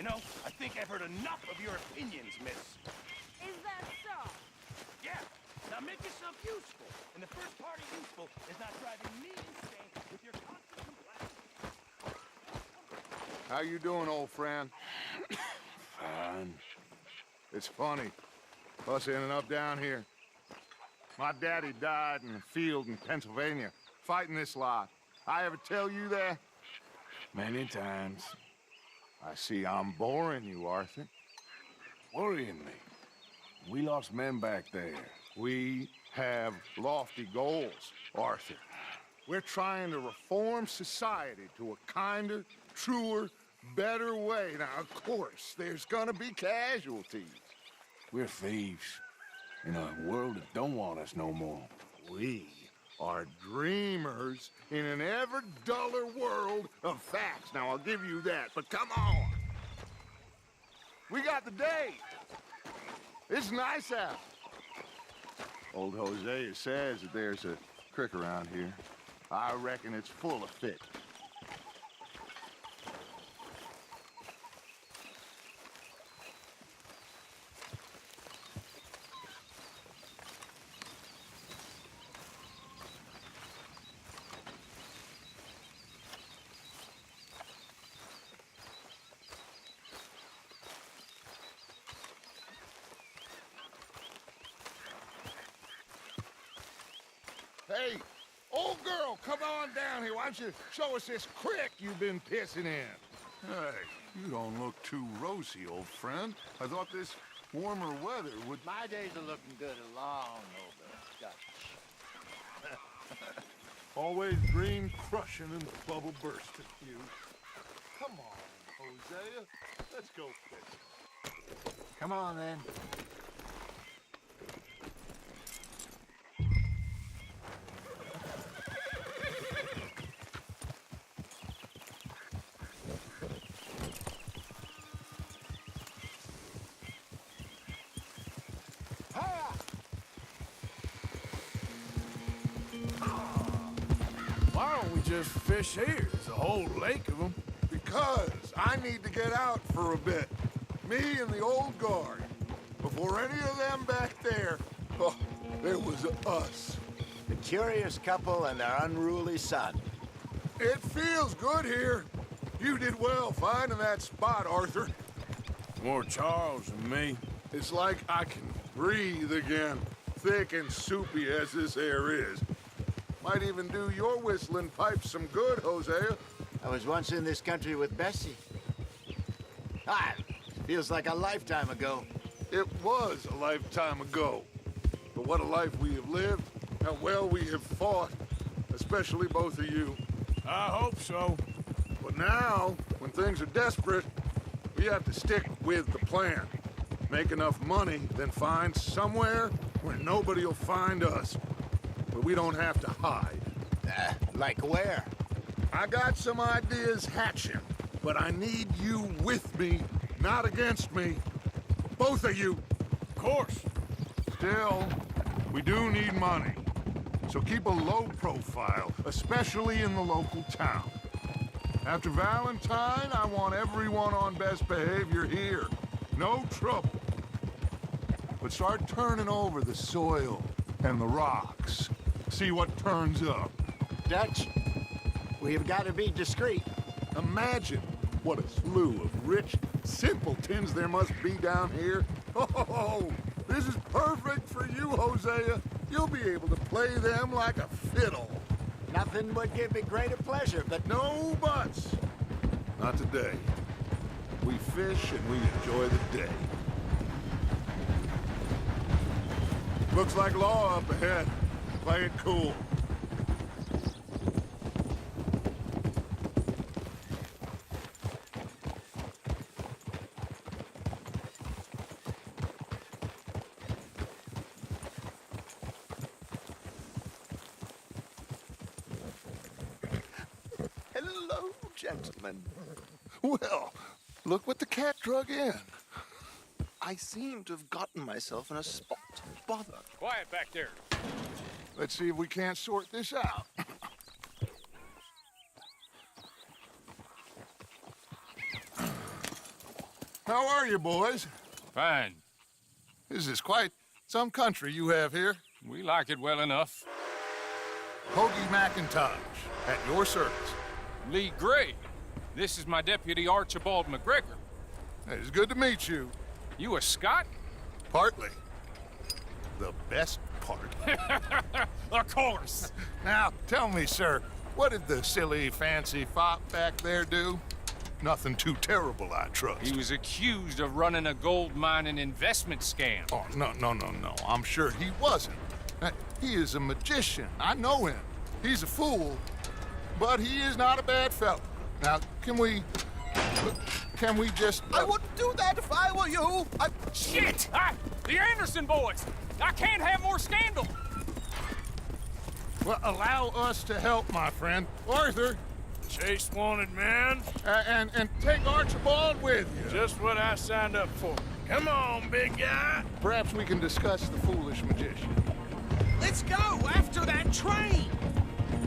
You know, I think I've heard enough of your opinions, miss. Is that so? Yeah, now make yourself useful. And the first part of useful is not driving me insane with your constant complaints. How you doing, old friend? Fine. It's funny, us ending up down here. My daddy died in a field in Pennsylvania, fighting this lot. I ever tell you that? Many times. I see I'm boring you, Arthur. Worrying me. We lost men back there. We have lofty goals, Arthur. We're trying to reform society to a kinder, truer, better way. Now, of course, there's gonna be casualties. We're thieves. In a world that don't want us no more. We are dreamers in an ever duller world of facts. Now, I'll give you that, but come on. We got the day. It's nice out. Old Hosea says that there's a creek around here. I reckon it's full of fish. Hey, old girl, come on down here. Why don't you show us this creek you've been pissing in? Hey, you don't look too rosy, old friend. I thought this warmer weather would... My days are looking good along over Dutch. Always green crushing and bubble bursting, you. Come on, Hosea. Let's go fishing. Come on, then. Why don't we just fish here? There's a whole lake of them. Because I need to get out for a bit. Me and the old guard. Before any of them back there, oh, there was us. The curious couple and their unruly son. It feels good here. You did well finding that spot, Arthur. More Charles than me. It's like I can breathe again, thick and soupy as this air is. Might even do your whistling pipes some good, Hosea. I was once in this country with Bessie. Feels like a lifetime ago. It was a lifetime ago. But what a life we have lived, how well we have fought, especially both of you. I hope so. But now, when things are desperate, we have to stick with the plan. Make enough money, then find somewhere where nobody will find us. But we don't have to hide. Like where? I got some ideas hatching, but I need you with me, not against me. Both of you. Of course. Still, we do need money. So keep a low profile, especially in the local town. After Valentine, I want everyone on best behavior here. No trouble. But start turning over the soil and the rocks. See what turns up. Dutch, we've got to be discreet. Imagine what a slew of rich simpletons there must be down here. Oh, this is perfect for you, Hosea. You'll be able to play them like a fiddle. Nothing would give me greater pleasure, but No buts. Not today. We fish and we enjoy the day. Looks like law up ahead. Play it cool. Hello, gentlemen. Well, look what the cat drug in. I seem to have gotten myself in a spot. Bother. Quiet back there. Let's see if we can't sort this out. How are you, boys? Fine. This is quite some country you have here. We like it well enough. Hoagie McIntosh, at your service. Lee Gray. This is my deputy Archibald McGregor. It's good to meet you. You a Scot? Partly. The best part. Of course. Now, tell me, sir, what did the silly, fancy fop back there do? Nothing too terrible, I trust. He was accused of running a gold mining investment scam. Oh, no. I'm sure he wasn't. He is a magician. I know him. He's a fool, but he is not a bad fellow. Now, can we just... I wouldn't do that if I were you. Shit! The Anderson boys! I can't have more scandal! Well, allow us to help, my friend. Arthur, Chase wanted man. and take Archibald with you. Just what I signed up for. Come on, big guy. Perhaps we can discuss the foolish magician. Let's go after that train.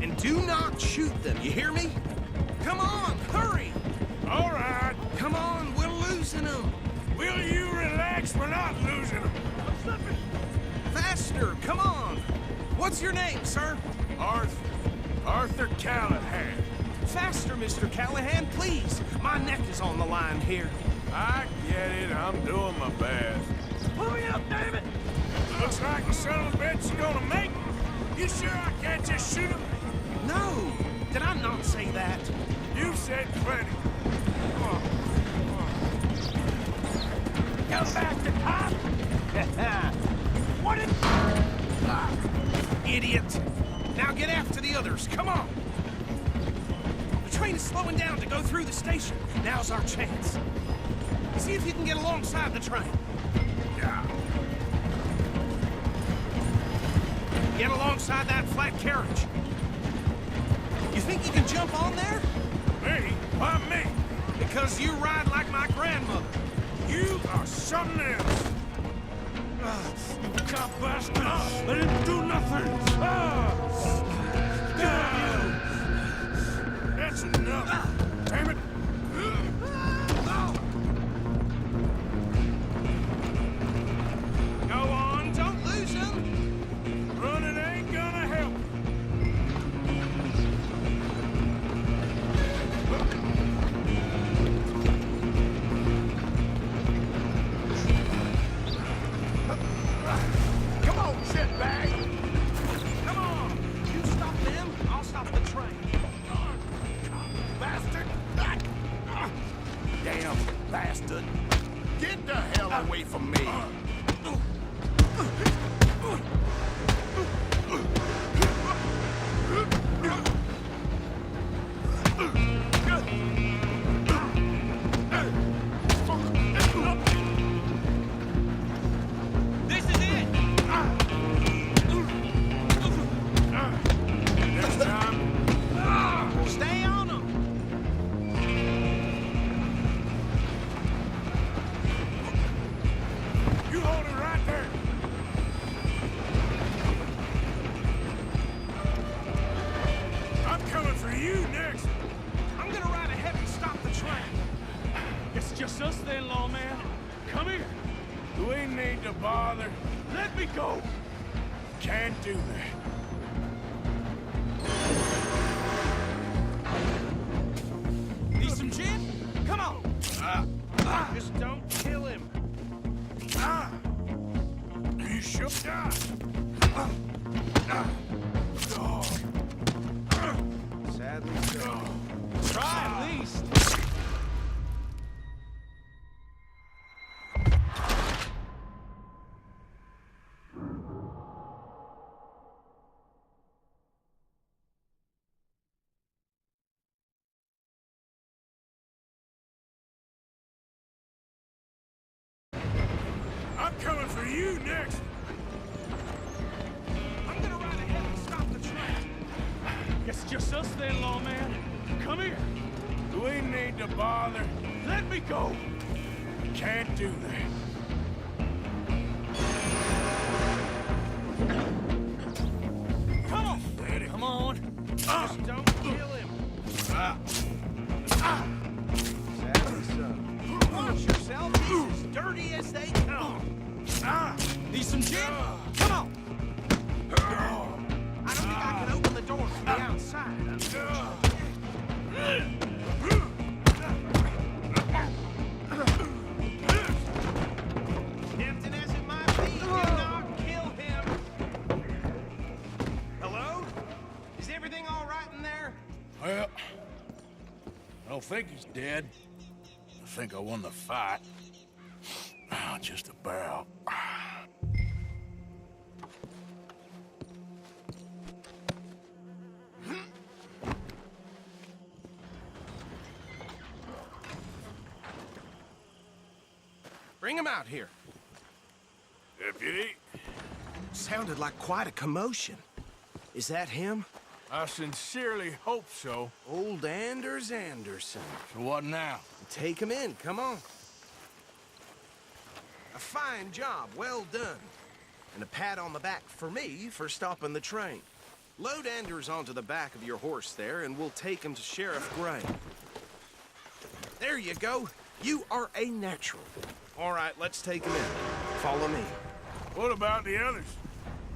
And do not shoot them, you hear me? Come on, hurry. All right. Come on, we're losing them. Will you relax? We're not losing them. Faster, come on. What's your name, sir? Arthur Callahan. Faster, Mr. Callahan, please. My neck is on the line here. I get it. I'm doing my best. Hurry up, David. Looks like the son of a bitch is gonna make it. You sure I can't just shoot him? No, did I not say that? You said plenty. You bastard, huh? What idiot! Now get after the others, come on! The train is slowing down to go through the station. Now's our chance. See if you can get alongside the train. Yeah. Get alongside that flat carriage. You think you can jump on there? Me? Why me? Because you ride like my grandmother. You are something else. You cop bastard! I didn't do nothing! That's enough. Damn it. Go on, don't lose him! Running ain't gonna help. Come on, shitbag! Come on! You stop them, I'll stop the train. Bastard! Damn bastard! Get the hell away from me! This is it! Next time. Stay on them! You hold it right there. I'm coming for you next. I'm gonna ride ahead and stop the train. It's just us then, lawman. Come here. Do we need to bother? Let me go. Can't do that. Need some gin? Come on! Just don't kill him. You shook down. Sadly so. Try at least. I'm coming for you next. I'm gonna ride ahead and stop the train. It's just us then, lawman. Come here. Do we need to bother? Let me go. Can't do that. Come on! Steady. Come on! Just don't kill him. Sadly so. Watch yourself. some gin? Come on! I don't think I can open the door from the outside, unfortunately. Tempting as it might be, do not kill him! Hello? Is everything all right in there? Well, I don't think he's dead. I think I won the fight. Just about. Bring him out here. Deputy, Sounded like quite a commotion. Is that him? I sincerely hope so. Old Anders Anderson. So what now? Take him in, come on. A fine job, well done. And a pat on the back for me for stopping the train. Load Anders onto the back of your horse there, and we'll take him to Sheriff Gray. There you go. You are a natural. All right, let's take him in. Follow me. What about the others?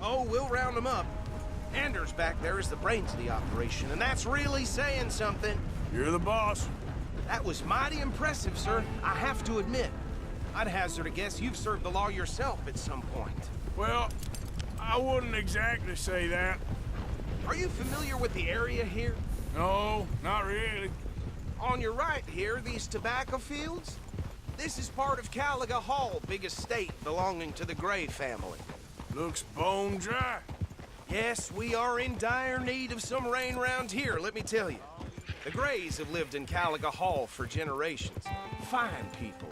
Oh, we'll round them up. Anders back there is the brains of the operation, and that's really saying something. You're the boss. That was mighty impressive, sir. I have to admit. I'd hazard a guess you've served the law yourself at some point. Well, I wouldn't exactly say that. Are you familiar with the area here? No, not really. On your right here, these tobacco fields? This is part of Caliga Hall, big estate belonging to the Gray family. Looks bone dry. Yes, we are in dire need of some rain round here, let me tell you. The Grays have lived in Caliga Hall for generations. Fine people.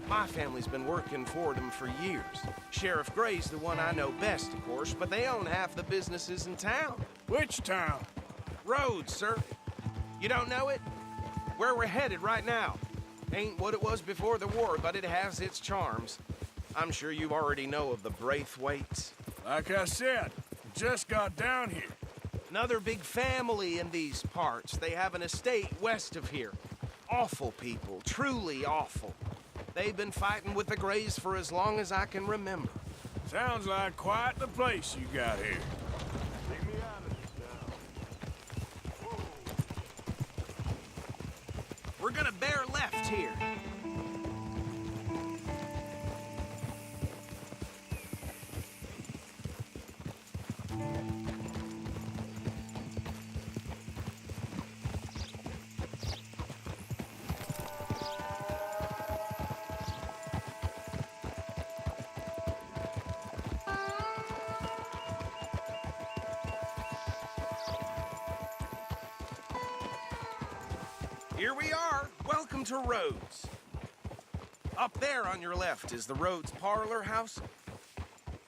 My family's been working for them for years. Sheriff Gray's the one I know best, of course, but they own half the businesses in town. Which town? Rhodes, sir. You don't know it? Where we're headed right now. Ain't what it was before the war, but it has its charms. I'm sure you already know of the Braithwaites. Like I said, just got down here. Another big family in these parts. They have an estate west of here. Awful people, truly awful. They've been fighting with the Grays for as long as I can remember. Sounds like quite the place you got here. Take me out of this now. We're gonna bear left here. Here we are. Welcome to Rhodes. Up there on your left is the Rhodes Parlor House.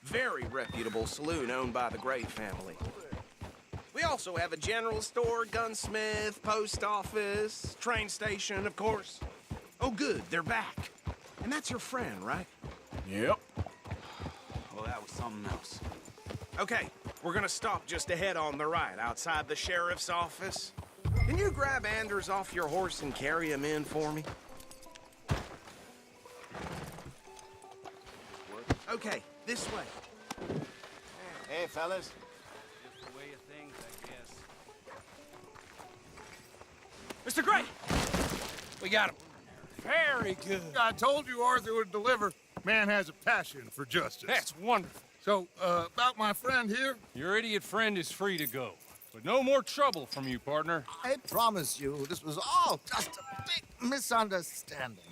Very reputable saloon owned by the Gray family. We also have a general store, gunsmith, post office, train station, of course. Oh, good, they're back. And that's your friend, right? Yep. Well, that was something else. Okay, we're gonna stop just ahead on the right, outside the sheriff's office. Can you grab Anders off your horse and carry him in for me? Okay, this way. Hey, fellas. Just the way of things, I guess. Mr. Gray! We got him. Very good. I told you Arthur would deliver. Man has a passion for justice. That's wonderful. So, about my friend here, Your idiot friend is free to go. But no more trouble from you, partner. I promise you, this was all just a big misunderstanding.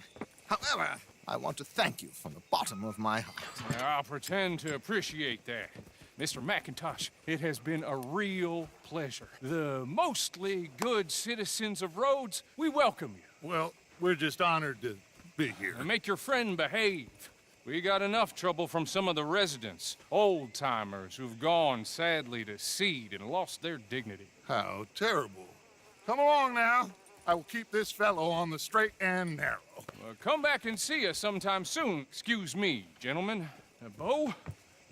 However, I want to thank you from the bottom of my heart. I'll pretend to appreciate that. Mr. McIntosh, it has been a real pleasure. The mostly good citizens of Rhodes, we welcome you. well, we're just honored to be here. And make your friend behave. We got enough trouble from some of the residents, old-timers who've gone, sadly, to seed and lost their dignity. How terrible. Come along now. I will keep this fellow on the straight and narrow. Come back and see us sometime soon. Excuse me, gentlemen. Bo,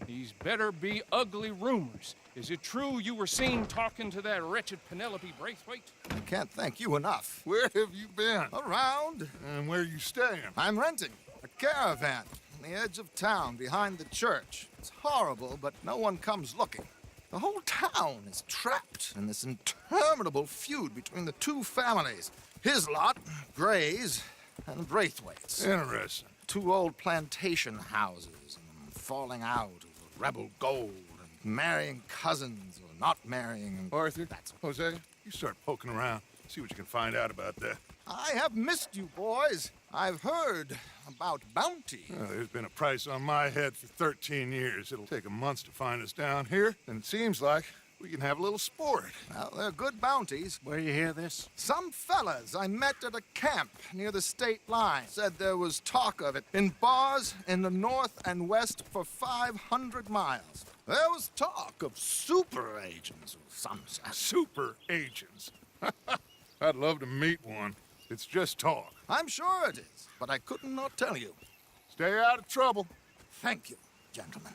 these better be ugly rumors. Is it true you were seen talking to that wretched Penelope Braithwaite? I can't thank you enough. Where have you been? Around, And where you staying? I'm renting a caravan. on the edge of town behind the church. It's horrible, but no one comes looking. The whole town is trapped in this interminable feud between the two families. His lot, Gray's, and Braithwaite's. Interesting. Two old plantation houses, and falling out over rebel gold, and marrying cousins or not marrying. And Arthur, that's Jose, you start poking around. See what you can find out about that. I have missed you, boys. I've heard about bounty. There's been a price on my head for 13 years. It'll take 'em months to find us down here, and it seems like we can have a little sport. Well, they're good bounties. Where you hear this? Some fellas I met at a camp near the state line said there was talk of it in bars in the north and west for 500 miles. There was talk of super agents of some sort. Super agents. I'd love to meet one. It's just talk. I'm sure it is, but I couldn't not tell you. Stay out of trouble. Thank you, gentlemen.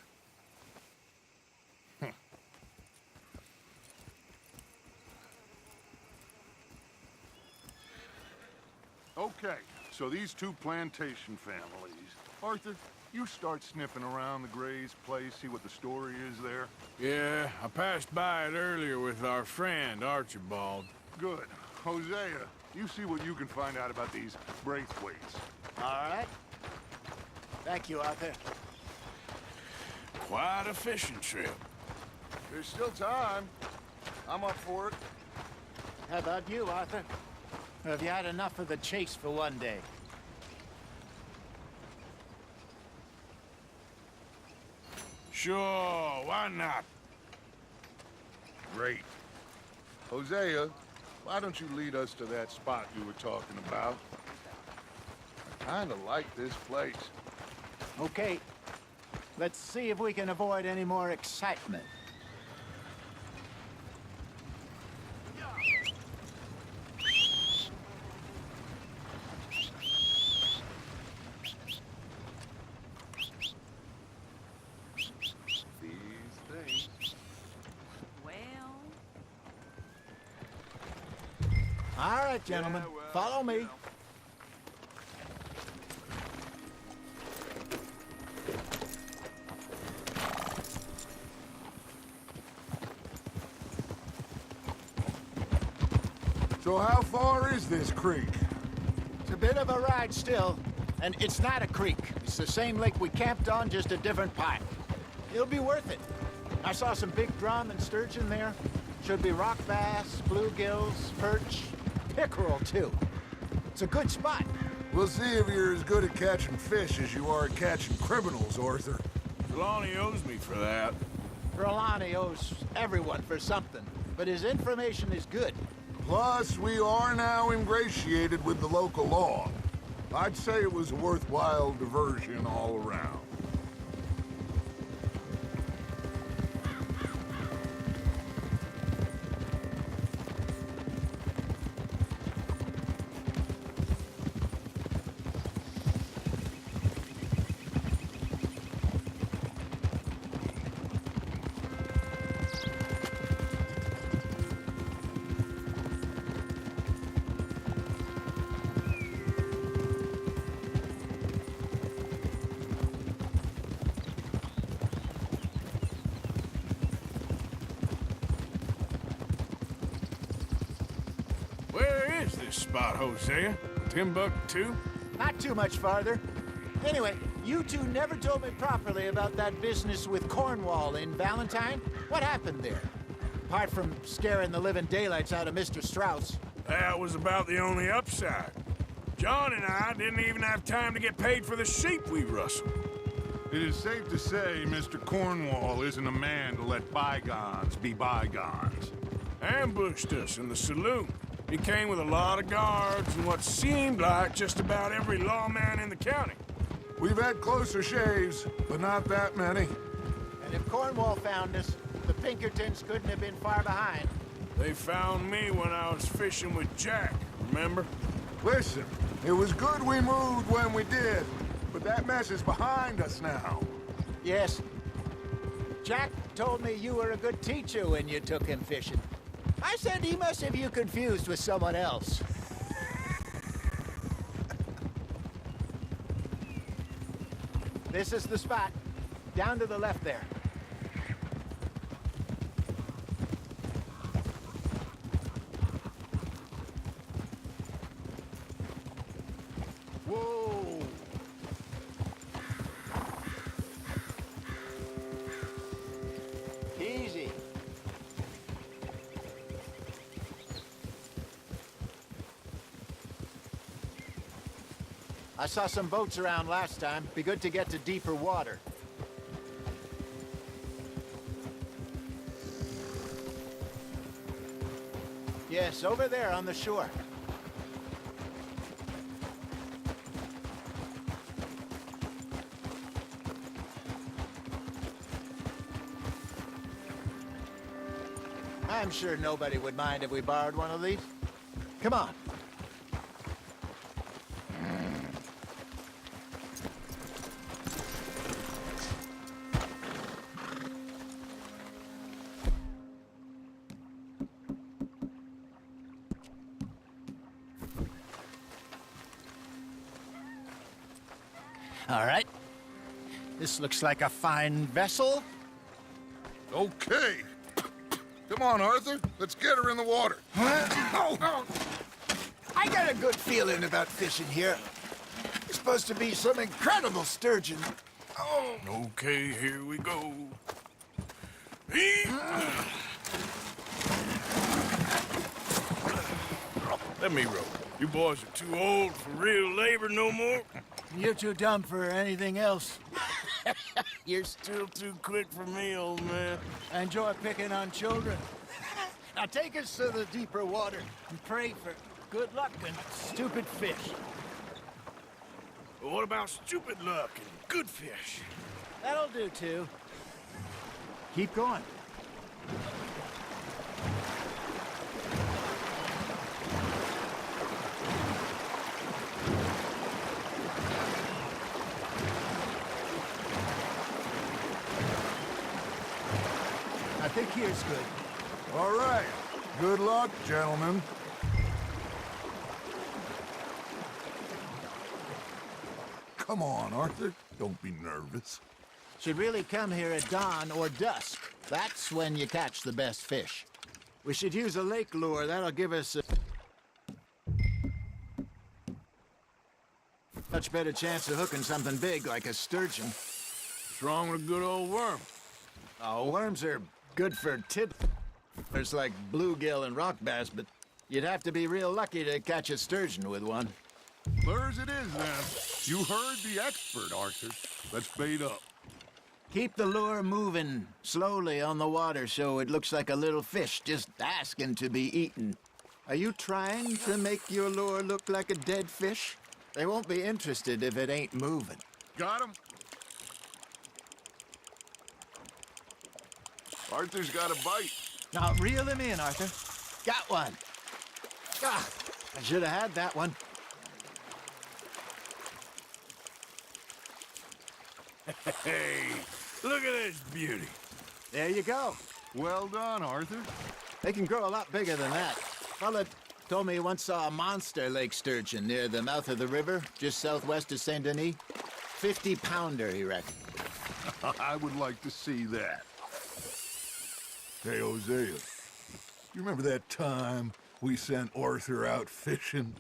Okay, so these two plantation families. Arthur, you start sniffing around the Gray's place, see what the story is there. Yeah, I passed by it earlier with our friend, Archibald. Good. Hosea, you see what you can find out about these Braithwaites. All right. Thank you, Arthur. Quite a fishing trip. There's still time. I'm up for it. How about you, Arthur? Or have you had enough of the chase for one day? Sure, why not? Great. Hosea, why don't you lead us to that spot you were talking about? I kinda like this place. Okay. Let's see if we can avoid any more excitement. All right, gentlemen, follow me. So how far is this creek? It's a bit of a ride still, and it's not a creek. It's the same lake we camped on, just a different pipe. It'll be worth it. I saw some big drum and sturgeon there. Should be rock bass, bluegills, perch, pickerel, too. It's a good spot. We'll see if you're as good at catching fish as you are at catching criminals, Arthur. Trelawney owes me for that. Trelawney owes everyone for something, but his information is good. Plus, we are now ingratiated with the local law. I'd say it was a worthwhile diversion all around. Where is this spot, Hosea? Timbuktu? Not too much farther. Anyway, you two never told me properly about that business with Cornwall in Valentine. What happened there? Apart from scaring the living daylights out of Mr. Strauss. That was about the only upside. John and I didn't even have time to get paid for the sheep we rustled. It is safe to say Mr. Cornwall isn't a man to let bygones be bygones. Ambushed us in the saloon. He came with a lot of guards and what seemed like just about every lawman in the county. We've had closer shaves, but not that many. And if Cornwall found us, the Pinkertons couldn't have been far behind. They found me when I was fishing with Jack, remember? Listen, it was good we moved when we did, but that mess is behind us now. Yes. Jack told me you were a good teacher when you took him fishing. I said he must have you confused with someone else. This is the spot. Down to the left there. Whoa! Easy. I saw some boats around last time. Be good to get to deeper water. Yes, over there on the shore. I'm sure nobody would mind if we borrowed one of these. Come on. All right. This looks like a fine vessel. Okay. Come on, Arthur. Let's get her in the water. Oh. I got a good feeling about fishing here. It's supposed to be some incredible sturgeon. Oh. Okay, here we go. Let me row. You boys are too old for real labor no more. You're too dumb for anything else. You're still too quick for me, old man. I enjoy picking on children. Now take us to the deeper water and pray for good luck and stupid fish. Well, what about stupid luck and good fish? That'll do, too. Keep going. I think here's good. All right. Good luck, gentlemen. Come on, Arthur. Don't be nervous. Should really come here at dawn or dusk. That's when you catch the best fish. We should use a lake lure. That'll give us a much better chance of hooking something big like a sturgeon. What's wrong with a good old worm? Oh, worms are good for There's like bluegill and rock bass, but you'd have to be real lucky to catch a sturgeon with one. Lures it is, then. You heard the expert, Arthur. Let's bait up. Keep the lure moving slowly on the water so it looks like a little fish just asking to be eaten. Are you trying to make your lure look like a dead fish? They won't be interested if it ain't moving. Got him? Arthur's got a bite. Now reel him in, Arthur. Got one. Ah, I should have had that one. Hey, look at this beauty. There you go. Well done, Arthur. They can grow a lot bigger than that. Fella told me he once saw a monster lake sturgeon near the mouth of the river, just southwest of Saint Denis. 50-pounder, he reckoned. I would like to see that. Hey, Hosea, you remember that time we sent Arthur out fishing?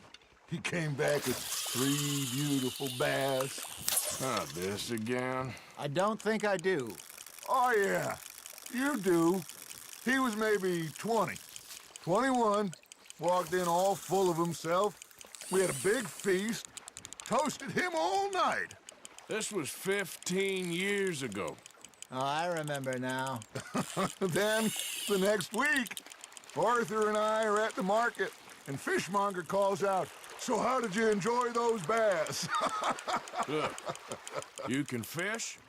He came back with 3 beautiful bass. Not this again. I don't think I do. Oh, yeah, you do. He was maybe 20, 21, walked in all full of himself. We had a big feast, toasted him all night. This was 15 years ago. Oh, I remember now. Then, the next week, Arthur and I are at the market, and Fishmonger calls out, "So how did you enjoy those bass?" Look, you can fish,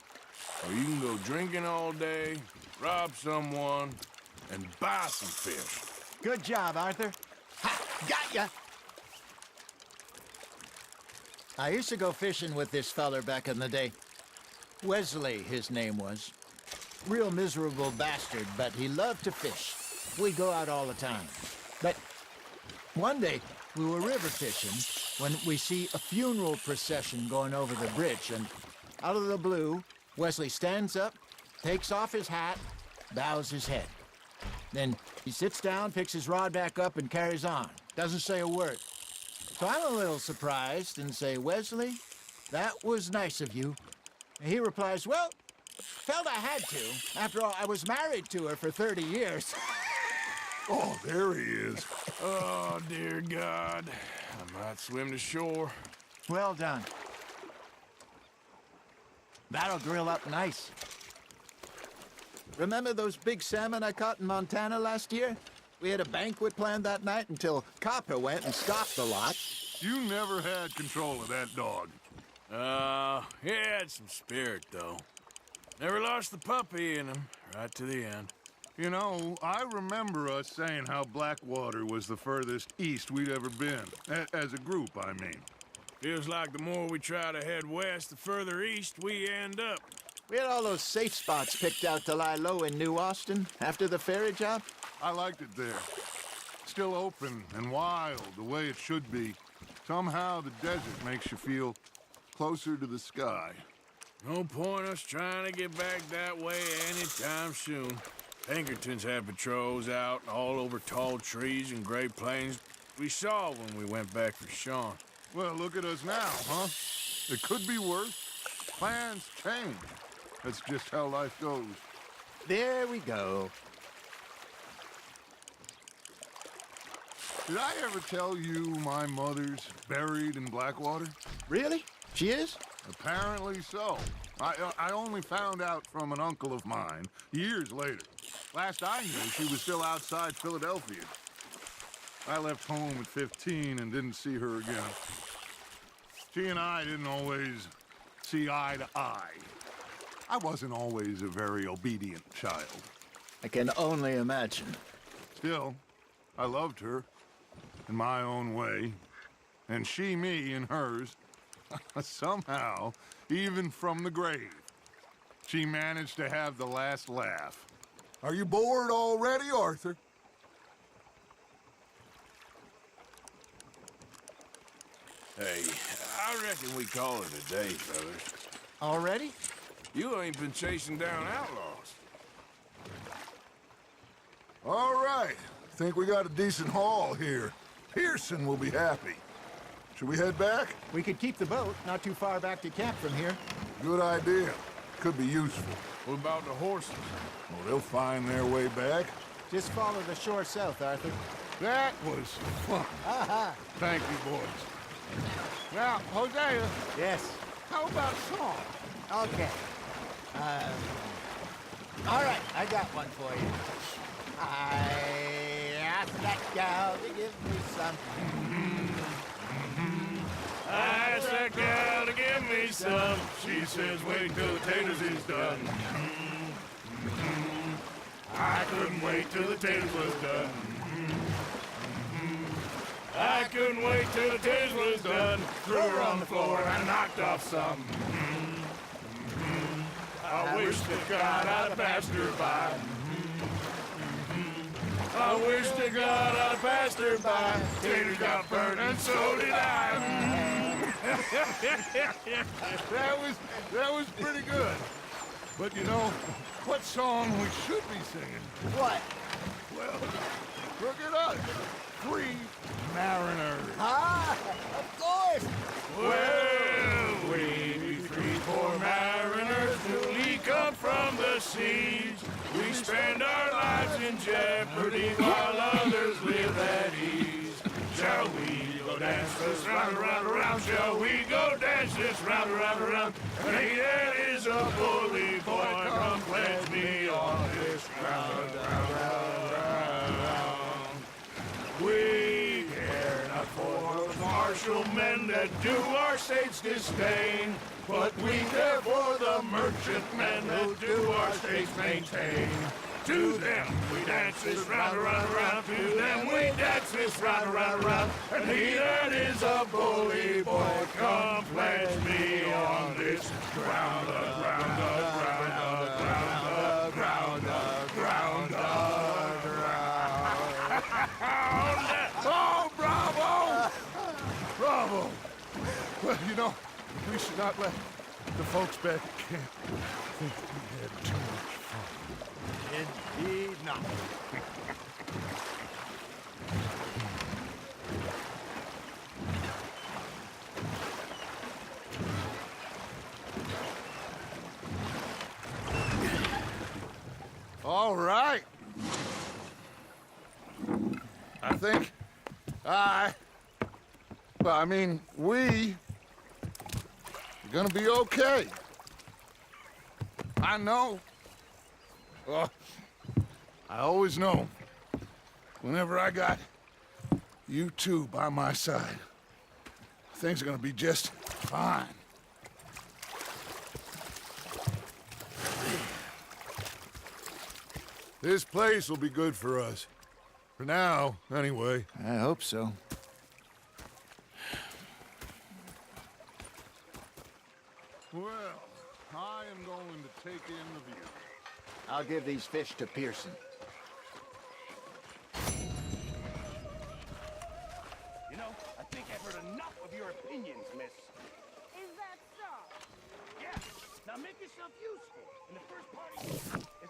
or you can go drinking all day, rob someone, and buy some fish. Good job, Arthur. Ha! Got ya! I used to go fishing with this feller back in the day. Wesley, his name was. Real miserable bastard, but he loved to fish. We'd go out all the time. But one day, we were river fishing when we see a funeral procession going over the bridge, and out of the blue, Wesley stands up, takes off his hat, bows his head. Then he sits down, picks his rod back up, and carries on. Doesn't say a word. So I'm a little surprised and say, Wesley, that was nice of you. And he replies, well, felt I had to. After all, I was married to her for 30 years. Oh, there he is. Oh, dear God. I might swim to shore. Well done. That'll grill up nice. Remember those big salmon I caught in Montana last year? We had a banquet planned that night until Copper went and stopped the lot. You never had control of that dog. He had some spirit, though. Never lost the puppy in him, right to the end. You know, I remember us saying how Blackwater was the furthest east we'd ever been. As a group, I mean. Feels like the more we try to head west, the further east we end up. We had all those safe spots picked out to lie low in New Austin after the ferry job. I liked it there. Still open and wild, the way it should be. Somehow the desert makes you feel closer to the sky. No point us trying to get back that way anytime soon. Pinkertons had patrols out all over tall trees and Great Plains. We saw when we went back for Sean. Well, look at us now, huh? It could be worse. Plans change. That's just how life goes. There we go. Did I ever tell you my mother's buried in Blackwater? Really? She is? Apparently so. I only found out from an uncle of mine years later. Last I knew, she was still outside Philadelphia. I left home at 15 and didn't see her again. She and I didn't always see eye to eye. I wasn't always a very obedient child. I can only imagine. Still, I loved her in my own way, and she me in hers. Somehow, even from the grave, she managed to have the last laugh. Are you bored already, Arthur? Hey, I reckon we call it a day, fellas. Already? You ain't been chasing down outlaws. All right. Think we got a decent haul here. Pearson will be happy. Should we head back? We could keep the boat not too far back to camp from here. Good idea. Could be useful. What about the horses? Well, they'll find their way back. Just follow the shore south, Arthur. That was fun. Aha! Thank you, boys. Now, Hosea, Yes. how about song? Okay. All right, I got one for you. I asked that gal to give me some. I asked that gal to give me some. She says, wait till the taters is done. I couldn't wait till the taters was done. I couldn't wait till the taters was done. Threw her on the floor and knocked off some. I wish to God I'd passed her by. I wish to God I'd passed her by. Taters got burned and so did I. That was pretty good. But you know, what song we should be singing? What? Well, look at us. Free mariners. Ah, of course. Well, we be free poor mariners newly come from the seas. We spend our lives in jeopardy while others live at ease. Shall we go dance this round, around, around? Shall we go dance this round, around, around? Hey, that is a bully boy, come pledge me on this round, round, round, round. We care not for the martial men that do our state's disdain, but we care for the merchantmen that do our state's maintain. To them we dance this round, around, around. To them we dance this round, around, around. And he that is a bully boy, come pledge me on this ground, ground, ground, ground, ground, ground, ground. Oh, bravo! Bravo! Well, you know, we should not let the folks back at camp think we had too much fun. Indeed not. All right. I think we are gonna be okay. I know. Well, I always know. Whenever I got you two by my side, things are gonna be just fine. This place will be good for us. For now, anyway. I hope so. Well, I am going to take in the view. I'll give these fish to Pearson. You know, I think I've heard enough of your opinions, miss. Is that so? Yes. Now make yourself useful. And the first party is